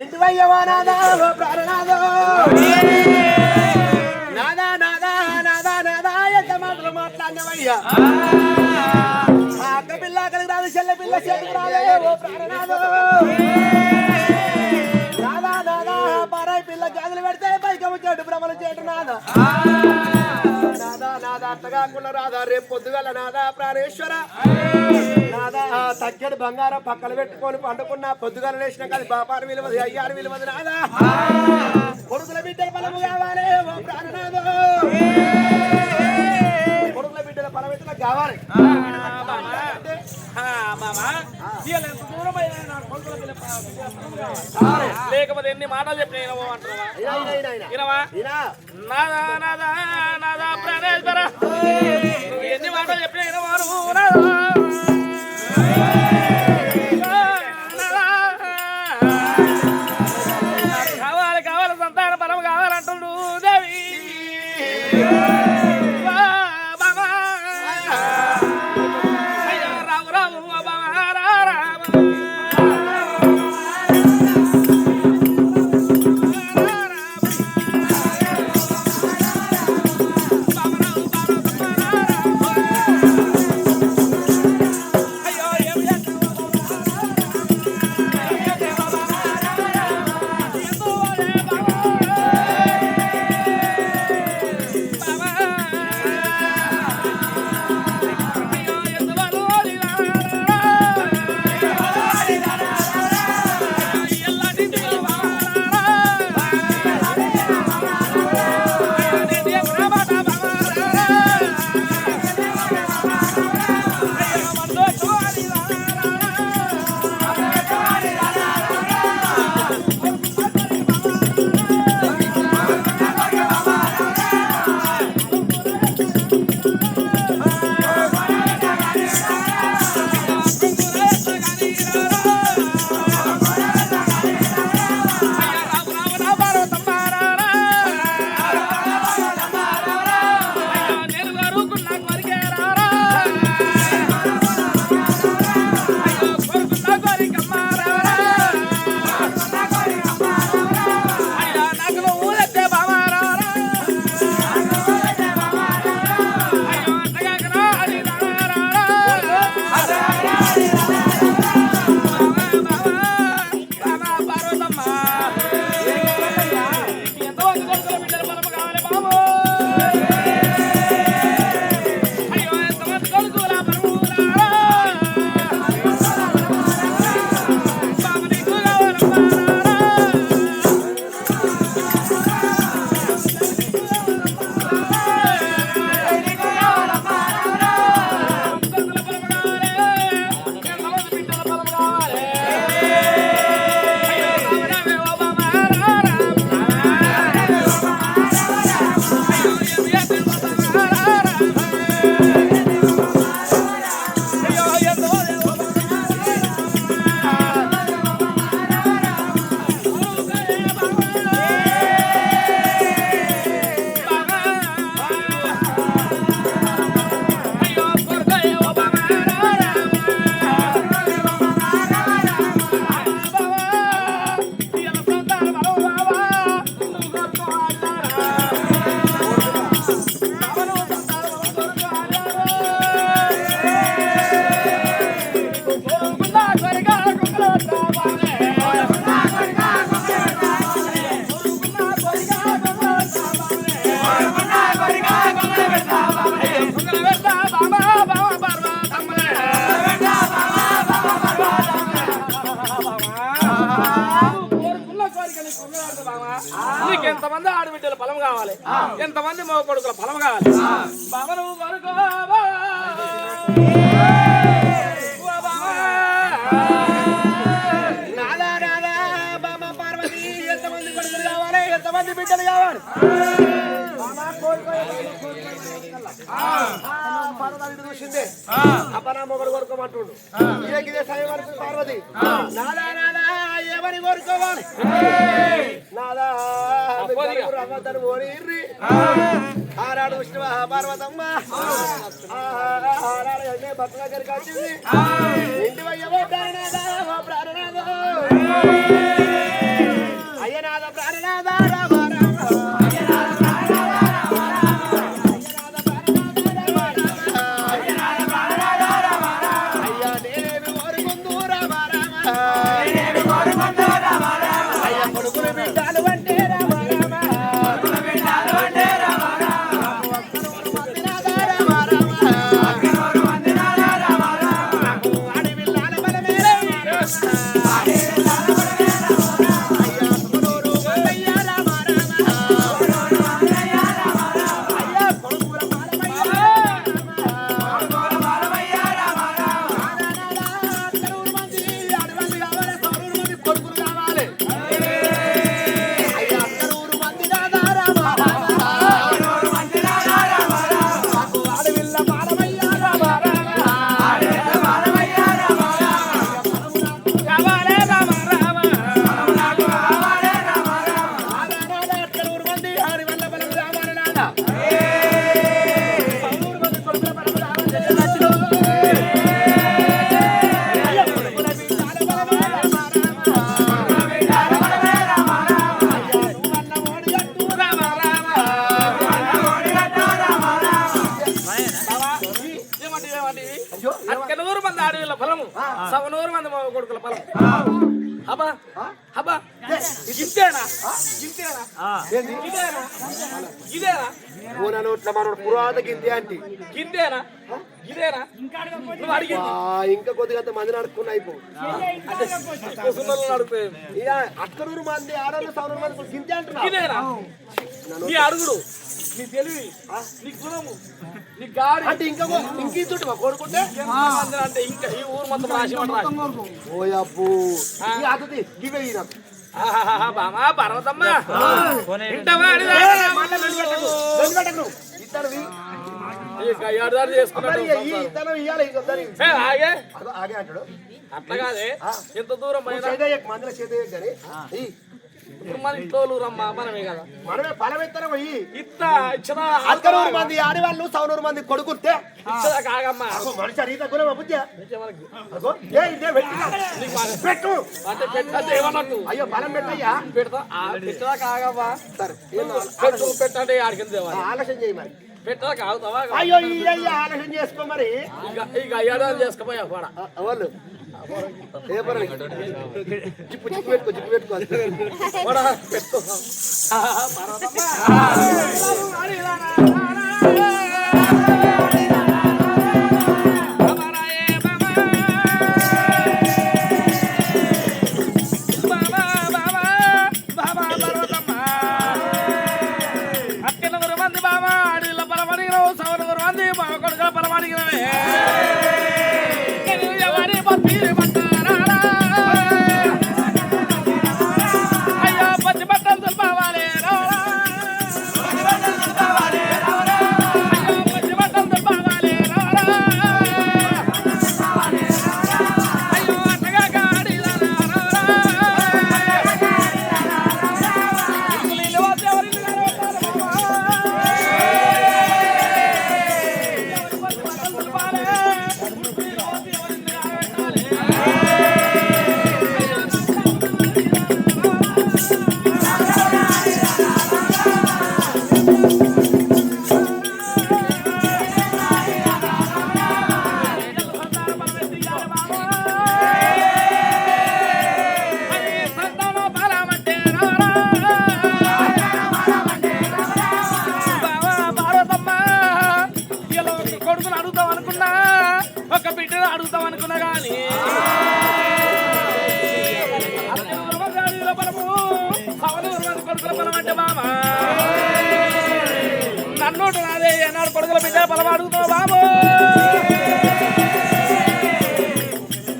ఇంటివయ్యవా నాదా ఓ ప్రాణనాదో నాదా నాదా నాదా నాదా ఎంత మాటలు మాట్లాడినవయ్యా అక్క పిల్ల అక్కడికి రాదు చెల్లె పిల్ల చేతికి రాలే ఓ ప్రాణనాదో నాదా నాదా పారాయి పిల్ల గాజులు పెడితే పైకి వచ్చాడు భ్రమలు చేయడు నాదా నాదా నాదా అట్ట కాకుండా రాదా రేపు పొద్దుగల నాదా ప్రాణేశ్వర నాదా తగ్గడు బంగారం పక్కన పెట్టుకొని పండుకున్న పొద్దుగల లేచిన కాదు బాపారు విలువది అయ్యారు విలువది నాదా కొడుకుల బిడ్డల బలము కావాలి ఓ ప్రాణనాదో కొడుకుల బిడ్డల బలమెత్తులకు కావాలి లేకపోతే ఎన్ని మాటలు చెప్పిన ప్రాణేశ్వర ఎన్ని మాటలు చెప్పిన కావాలి కావాలి సంతాన బలం కావాలంటుండు దేవి రాము రాము నీకెంతమంది ఆడబిడ్డల ఫలం కావాలి, ఎంతమంది మగ కొడుకుల ఫలం కావాలి. బాబను నాదా నాదా బామ పార్వతి ఎంతమంది కొడుకులు కావాలి, ఎంతమంది బిడ్డలు కావాలి. పార్వతి చూసిందే అప్పనా మొగడు కొడుకోమంటుండు. ఇదే సమయం వరకు పార్వతి నాదా నాదా ఎవరి కోరుకోవాలి నాదా రమ్మద్దరు ఓరి ఆరాడు విష్ణు పార్వతమ్మ ఆరాడు భర్త దగ్గరికి వచ్చింది. ఇంటి వయ్యో ప్రాణనాదా ప్రాణనాదా సవనూరు మంది మా కొడుకుల పొలం అబ్బా అబ్బా ఇంతేనా ఇంతేనా ఇదేనా ఇదేనా నోట్ల మనోడు పురాత గింతే అంటే గింతేనా ఇదేనా నువ్వు అడిగింది ఇంకా కొద్దిగా మంది నడుకున్న అయిపో నడుపు ఇక అక్కడూరు మంది ఆడవాళ్ళు సవనూరు మంది గింతే అంటున్నా ఇదేనా నీ అడుగుడు నీ తెలివి నీ గుణము నీ గాడి అంటే ఇంకా ఇంక కోరుకుంటే అంటే ఇంకా ఈ ఊరు మొత్తం రాసి ఓ అబ్బో అతది గివే నాకు బామా పర్వతమ్మ ఇద్దరు చేసుకున్నాడు అట్లా కాదే ఎంత దూరం మందుల చేతే కానీ ఇప్పుడు మన ఇంట్లో రమ్మా మనమే కదా మనమే ఫలం ఎత్తనం పోయి అక్కడూరు మంది ఆడవాళ్ళు సవనూరు మంది కొడుకుతే ఇచ్చదా కాగమ్మా మనిషి అడిగితే కూడా బుద్ధి పెట్టు అంటే పెట్టద్దు ఏమన్నట్టు అయ్యో ఫలం పెట్టయ్యా పెడతా పెట్టదా కాగమ్మా సరే పెట్టు పెట్టండి ఆడికింది ఆలోచన చేయి మరి పెట్టదా కాగుతావా అయ్యో ఈ ఆలోచన చేసుకో మరి ఇక అయ్యాడాలు చేసుకోపోయా కూడా వాళ్ళు జిప్పు జిప్పు పెట్టుకో జిప్పు పెట్టుకో పెట్టుకో మంది బాబా అడిగిన పలమడిగినవు సవనగురు మంది మా కొడుకు పలమడిగినవే ఎవరి అయ్యో పచ్చి బట్టలు తులపావాలి పచ్చి బట్టలు తులపావాలి అయ్యో అట్టగా గాడి కొడుకుని అడుగుతాం అనుకున్నా ఒక బిడ్డను అడుగుతాం అనుకున్నా కానీ కొడుకుల బలం అంటే బాబా నన్ను నాదే ఏనాడు కొడుకుల బిడ్డ బలం అడుగుతావు బాబు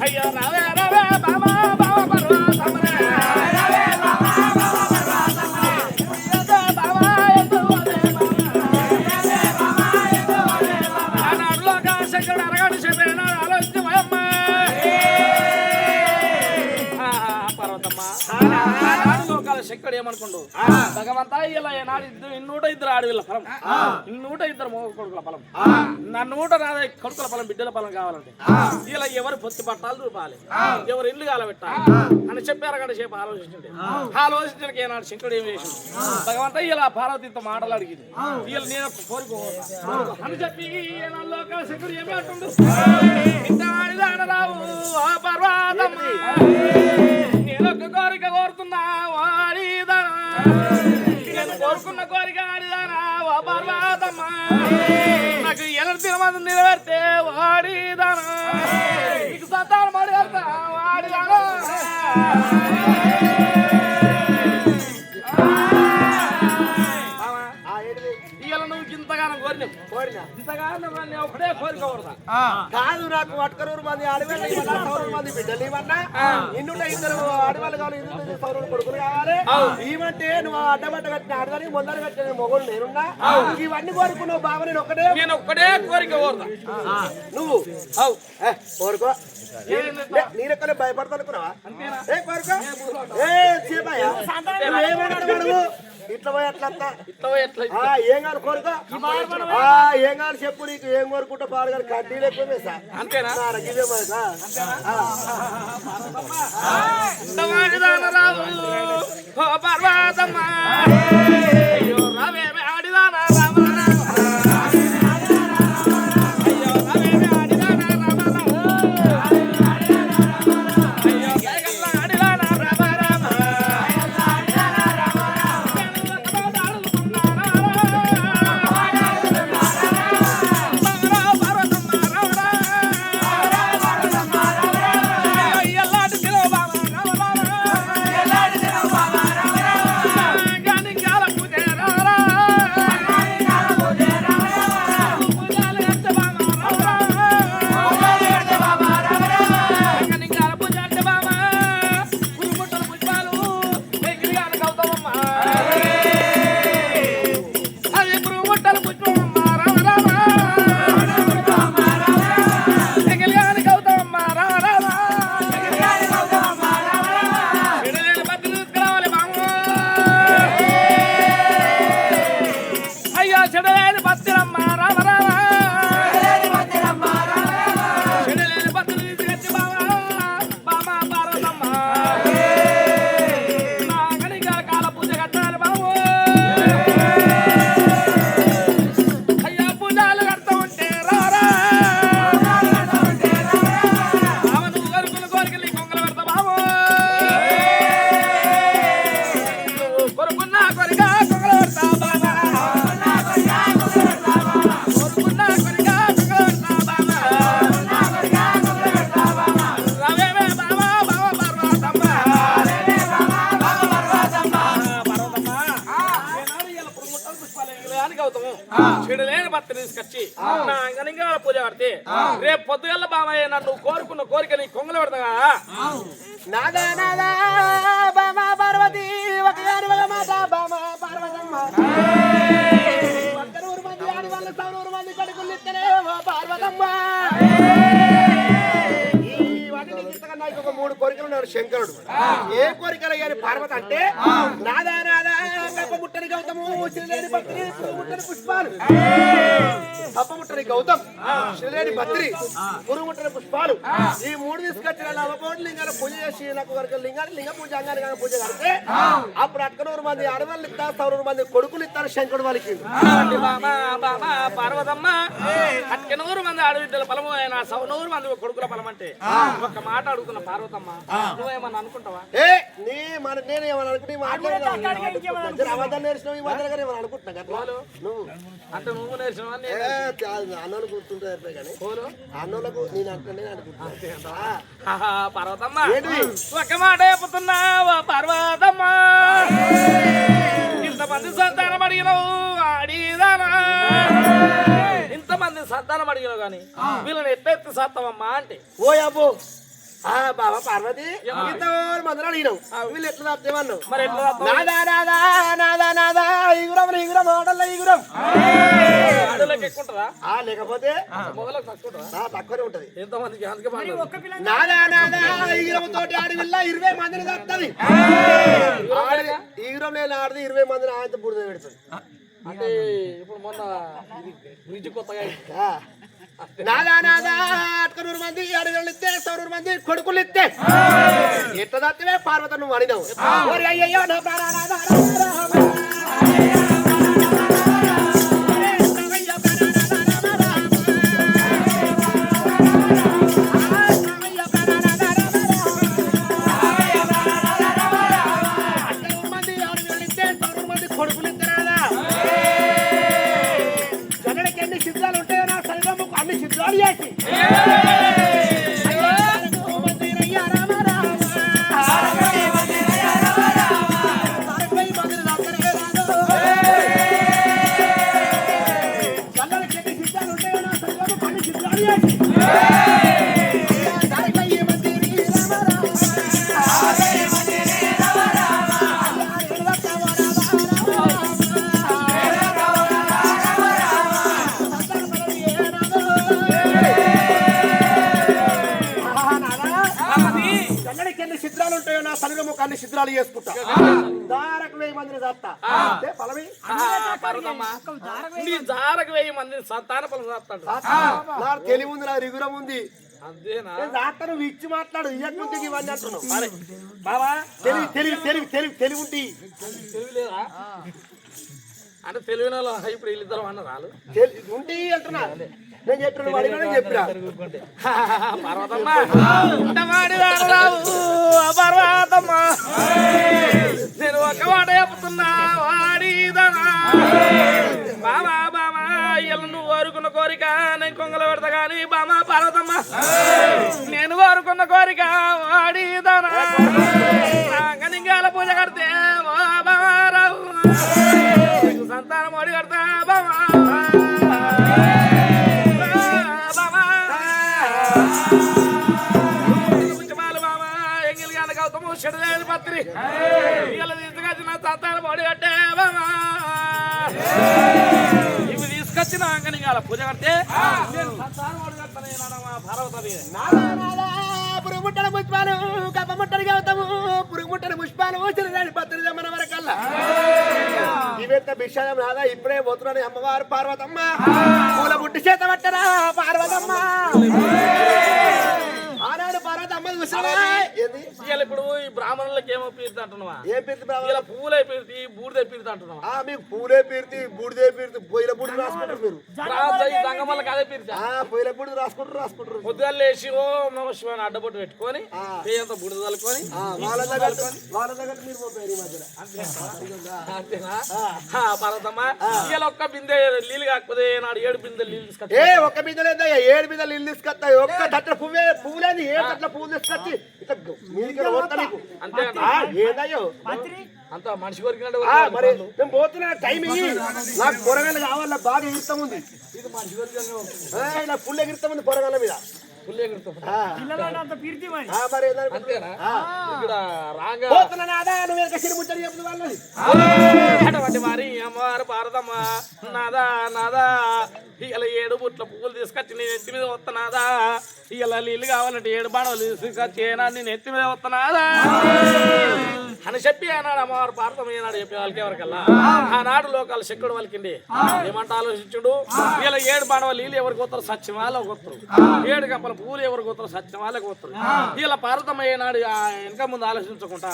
అయ్యో రావే రావే బాబా బాబా పర్వతమ్మనే శక్తుడు ఏమనుకోండు భగవంతా ఇలా ఏనాడు ఇద్దరు ఆడవిళ్ళ ఫలం ఇద్దరు మగ కొడుకుల ఫలం నా 100 కొడుకుల ఫలం బిడ్డల ఫలం కావాలంటే ఇలా ఎవరు పొత్తి పట్టాలు చూపాలి ఎవరు ఇల్లు కాలబెట్టాలి అని చెప్పారు కదా సేపు ఆలోచించండి ఆలోచించడానికి ఏనాడు శంకరుడు ఏం చేసిండు భగవంతా ఇలా పార్వతితో మాటలు అడిగింది ఇలా నేను కోరుకో అని చెప్పి శంకరుడు ఏమి అంటుండు ఇంత ఆడిదానరావు పర్వాదమ్మ నేను ఒక కోరిక కోరుతున్నా వాడిదానా నేను కోరుకున్న కోరిక ఆడిదానా ఓ పర్వాదమ్మ నాకు ఎనరు తినమంది నిలబెడితే వాడిదానా నీకు సంతానం పడి వెళ్తా వాడిదానా నువ్వు ఇంతగానం కోరినా ఇంతగానం ఒకటే కోరిక కోరుతా కాదు నాకు వట్కరూరు మంది ఆడవాళ్ళు సౌరూరు మంది బిడ్డలు ఇవన్నా ఇన్నుంటే ఇద్దరు ఆడవాళ్ళు కావాలి సౌరూరు కొడుకులు కావాలి ఇవంటే నువ్వు అడ్డబడ్డ కట్టిన ఆడదానికి మొదలు కట్టిన మొగలు నేనున్నా ఇవన్నీ కోరుకున్నావు బాబు నేను ఒక్కటే కోరిక కోరుతా నువ్వు కోరుకో నీరెక్కలే భయపడతా అనుకున్నావా ఏ కోరుకో ఏ చేపాయా నువ్వు ఇట్లా పోయి అట్లా ఏం కాదు కోరుకో ఏం కాదు చెప్పు నీకు ఏం కోరుకుంటా పాడు కానీ కడ్డీలు ఎక్కువే సార్ అంతేనా ఇదే మరి కోసము చెడులేని భర్త తీసుకొచ్చి నా అంగనింగా పూజ కడితే రేపు పొద్దుగల్ల బామయ్య నన్ను కోరుకున్న కోరిక నీ కొంగలు పెడతాగా నాదా నాదా బామ పార్వతి ఒక గారి ఒక మాట బామ పార్వతమ్మ వందనూరు మంది ఆడి వాళ్ళ 100 మంది కొడుకులు ఇస్తేనే ఓ పార్వతమ్మ ఈ వాటిని ఇంతకన్నా ఇంకొక 3 కోరికలు ఉన్నాడు శంకరుడు ఏ కోరికలు అయ్యారు పార్వతి అంటే నాదా నాదా కప్పముట్టని గౌతము శ్రీలేని భక్తి పురుగుముట్టని పుష్పాలు కప్పముట్టని గౌతమ్ శ్రీలేని భద్రి పురుగుముట్టని పుష్పాలు ఈ 3 తీసుకొచ్చిన నవకోటి లింగాల పూజ చేసి నాకు వరకు లింగాన్ని లింగ పూజ అంగాన్ని పూజ కడితే అప్పుడు 100 మంది ఆడవాళ్ళు ఇస్తారు 100 మంది కొడుకులు ఇస్తారు శంకరుడు వాళ్ళకి పార్వతమ్మ 100 మంది ఆడబిడ్డల ఫలము ఆయన 100 మంది కొడుకుల ఫలం అంటే ఒక మాట అడుగుతున్న పార్వతమ్మ నువ్వేమన్నా అనుకుంటావా ఏ నీ మన నేను ఏమని అనుకుంటే అబద్ధాలు నేర్చినావు ఈ మధ్యలో ఏమని అనుకుంటున్నా నువ్వు అంటే నువ్వు నేర్చిన అన్నోళ్ళు గుర్తుంటే కానీ అన్నోళ్ళకు నేను అంటే అనుకుంటున్నా పార్వతమ్మ ఒక మాట చెప్తున్నావా పార్వతమ్మ ఇంతమంది సంతానం అడిగినావు అడిగిదానా ఇంతమంది సంతానం అడిగినావు కానీ వీళ్ళని ఎత్తెత్తి సాత్తవమ్మా అంటే ఓ అబ్బో బాబా పార్వతి మందులు అడిగినావు వీళ్ళు ఎట్లా తప్పేమన్నావు మరి ఎట్లా నాదా నాదా నాదా నాదా ఈగురం ఈగురం ఓడల్లో ఈగురం ఆడోళ్ళకి ఎక్కువ ఉంటుందా లేకపోతే మొగలకు తక్కువ ఉంటుందా తక్కువనే ఉంటది ఎంతమందికి అందుకే నాదా నాదా ఈగురం తోటి ఆడివిల్ల 20 మందిని తప్పుతుంది ఈగురం నేను ఆడిది 20 మందిని ఆయన బుడిద పెడుతుంది అంటే ఇప్పుడు మొన్న బ్రిడ్జ్ కొత్తగా నాదా నాదా 100 మంది ఆడవాళ్ళు ఇస్తే 100 మంది కొడుకులు ఇస్తే ఎట్లా తత్వే పార్వత నువ్వు అడినావు అయ్యయ్యో నా ప్రాణనాథ కొడుకులు ఇద్దరాదా జగడికి ఎన్ని సిద్ధాలు ఉంటాయో నా సరిగమ్మకు అన్ని సిద్ధాలు చేసి చిత్రాలు ఉంటాయో నా శరీరముఖ అన్ని చిత్రాలు చేసుకుంటా దారకు 1000 మందిని చేస్తా ఫలమి జారకు 1000 మంది సంతాన ఫలం చేస్తాడు నా తెలివి ఉంది నా రిగురం ఉంది అంతేనా నువ్వు ఇచ్చి మాట్లాడు ఇయ్యకుంటే ఇవన్నీ అంటున్నావు సరే బాబా తెలివి తెలివి తెలివి తెలివి తెలివి ఉంటి తెలివి లేదా అంటే తెలివిన వాళ్ళు ఇప్పుడు వీళ్ళిద్దరు అన్న రాలు ఉంటి అంటున్నా నేను చెప్పిన వాడిని చెప్పినా పర్వతమ్మ పర్వతమ్మ నేను ఒక మాట చెప్తున్నా వాడిదనా బామా బామా ఇలా నువ్వు కోరుకున్న కోరిక నేను కొంగలు పెడతా కానీ బామా పర్వతమ్మ నేను కోరుకున్న కోరిక వాడిదనా గనింగాల పూజ కడితే బామారావు సంతానం ఓడి కడతా బామా చెడలేని పత్రి ఇలా తీసుకొచ్చి నా సంతానం ఓడి కట్టే బామా ఇవి తీసుకొచ్చిన అంగనిగాల పూజ కడితే నేను సంతానం ఓడి కడతాను భారవతని పురుగుముట్టని పుష్పాలు కప్పముట్టని గౌతము పురుగుముట్టని పుష్పాలు చెడలేని పత్రి మన వరకల్లా ఇవెంత విషయం రాదా ఇప్పుడే పోతున్నాను అమ్మవారు పార్వతమ్మ పూల బుట్టి చేత పట్టరా పార్వతమ్మ ఆనాడు పార్వతమ్మ చూసావా ఇప్పుడు ఈ బ్రాహ్మణులకి ఏమో పీరుతా అంటున్నావా ఏ పీర్తి ఇలా పువ్వులే పీరుతి బూడిదే పీరుతా అంటున్నావా మీకు పూలే పీర్తి బూడిదే పీర్తి పొయ్యిల బూడి రాసుకుంటారు మీరు సంగమల్లకి అదే పీరుతా పొయ్యిల బూడి రాసుకుంటారు పొద్దుగా లేచి ఓ నమ శివాని అడ్డబొట్టు పెట్టుకొని పేయంత బుడిద చల్లుకొని వాళ్ళ దగ్గర మీరు పోతారు ఈ మధ్యలో అంతేనా పర్వతమ్మ ఇలా ఒక్క బిందె నీళ్ళు కాకపోతే నాడు 7 బిందెలు నీళ్ళు తీసుకొస్తా ఒక్క బిందె లేదా 7 బిందెలు నీళ్ళు తీసుకొస్తాయి ఒక్క తట్ల పువ్వులేదు ఏ తట్ల పువ్వు పూలు తీసుకొచ్చి ఇట్లా మీదికి పోతా నీకు అంతే ఏదయ్యో అంత మనిషి కొరికినట్టు మరి నేను పోతున్నా టైం ఇయ్యి నాకు పొరగాలు కావాలా బాగా ఎగురుతా ఉంది ఇలా ఫుల్ ఎగురుతా ఉంది పొరగాల మీద ఫుల్ ఎగురుతాం మరి అంతేనా ఇక్కడ రాగా పోతున్నా నాదా నువ్వు వెనక సిరి ముచ్చడి చెప్పు వాళ్ళని అటువంటి వారి అమ్మవారు భారతమ్మ నాదా నాదా ఇలా 7 బుట్ల పువ్వులు తీసుకొచ్చి నేను ఎత్తి మీద వస్తున్నాదా ఇలా నీళ్ళు కావాలంటే 7 బాణలు తీసుకొచ్చి నేను ఎత్తి మీద వస్తున్నాదా అని చెప్పి ఆనాడు అమ్మవారు భారతమ్మ ఏనాడు చెప్పే వాళ్ళకి ఎవరికల్లా ఆనాడు లోకాలు శక్కుడు వాళ్ళకిండి ఏమంట ఆలోచించుడు ఇలా 7 బాణలు నీళ్ళు ఎవరికి వస్తారు సత్యం వాళ్ళకి వస్తారు 7 కప్పల పువ్వులు ఎవరికి వస్తారు సత్యం వాళ్ళకి వస్తారు ఇలా భారతమ్మ ఏనాడు వెనక ముందు ఆలోచించకుండా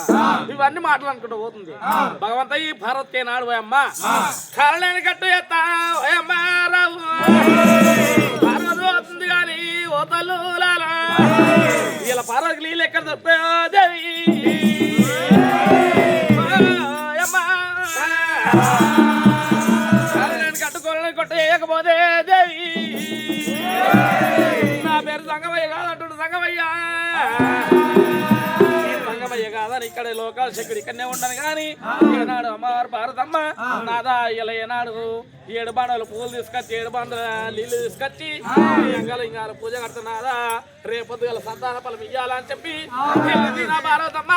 ఇవన్నీ మాట్లాడుకుంటూ పోతుంది భగవంత ఈ భారత్ ఏనాడు అమ్మ కారణాన్ని కట్టు ఎత్తా అమ్మ రావు పార్వతి అవుతుంది కానీ ఓతలు ఇలా పార్వతికి నీళ్ళు ఎక్కడ తప్పాయో దేవి కారణాన్ని కట్టుకోవాలని కొట్టేయకపోతే దేవి నా పేరు సంగమయ్య కాదంటుడు సంగమయ్య సంగమయ్య కాదని ఇక్కడ లోకాల శక్తుడు ఇక్కడనే ఉండను కానీ ఏనాడు అమ్మవారు భారతమ్మ నాదా ఇలా ఏనాడు 7 బాణాలు పూలు తీసుకొచ్చి 7 బాణాల నీళ్లు తీసుకొచ్చి ఇంగాల పూజ కడుతున్నాదా రేపొద్దు గల సంతాన ఫలం ఇయ్యాలని చెప్పి భారతమ్మ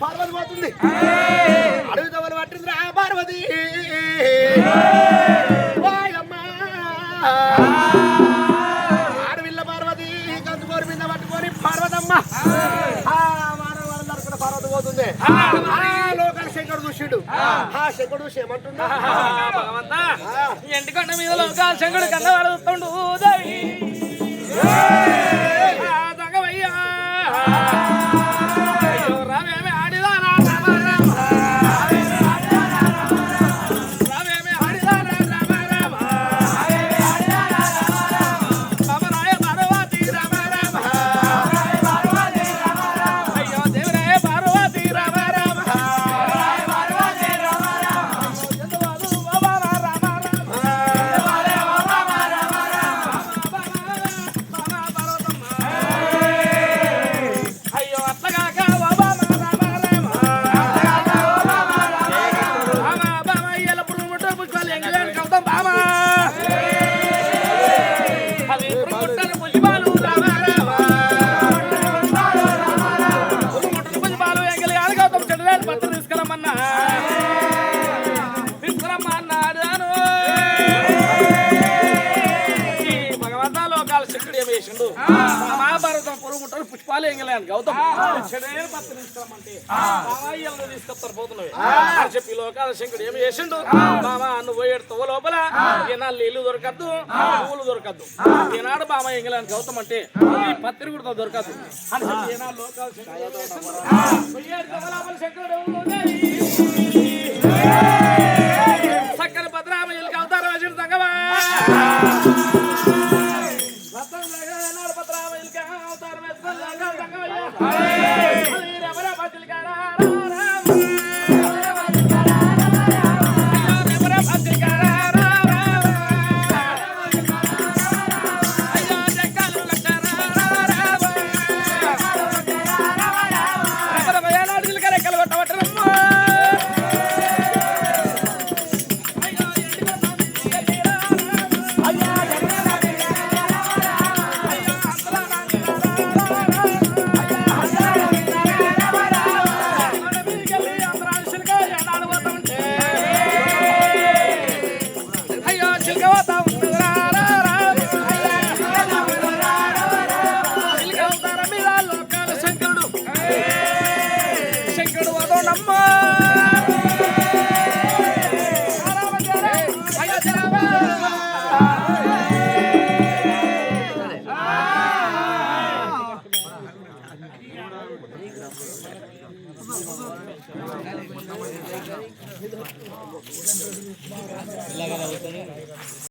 పార్వతి పోతుంది అడవి దవలు పట్టింది రా పార్వతి ఆడవిల్ల పార్వతి కందుకోరి మీద పట్టుకొని పార్వతమ్మ పార్వతి పోతుంది లోకాల ఆ శంకుడు ఏమంటున్నా భగవంతా ఎంటికొండ మీద లోకాల శంకుడు కన్నవాడు వస్తుండు తగవయ్యా రావేమి ఆడిదానా మహాభారతం పొరుగుంటారు పుష్పాలు ఎంగలేను గౌతమ్ తీసుకొస్తారు పోతున్నవి అని చెప్పి లోకాల శంకుడు ఏమి చేసిండు మామ నువ్వు పోయేడుతావు లోపల ఈనాళ్ళు ఇల్లు దొరకద్దు పువ్వులు దొరకద్దు ఈనాడు బామ ఎంగలేను గౌతమ్ అంటే ఈ పత్రి కూడా దొరకద్దు అని చెప్పి ఈనాడు లోకాల శంకుడు చక్కని భద్రామయ్యలు అవుతారు వచ్చిన సంగమా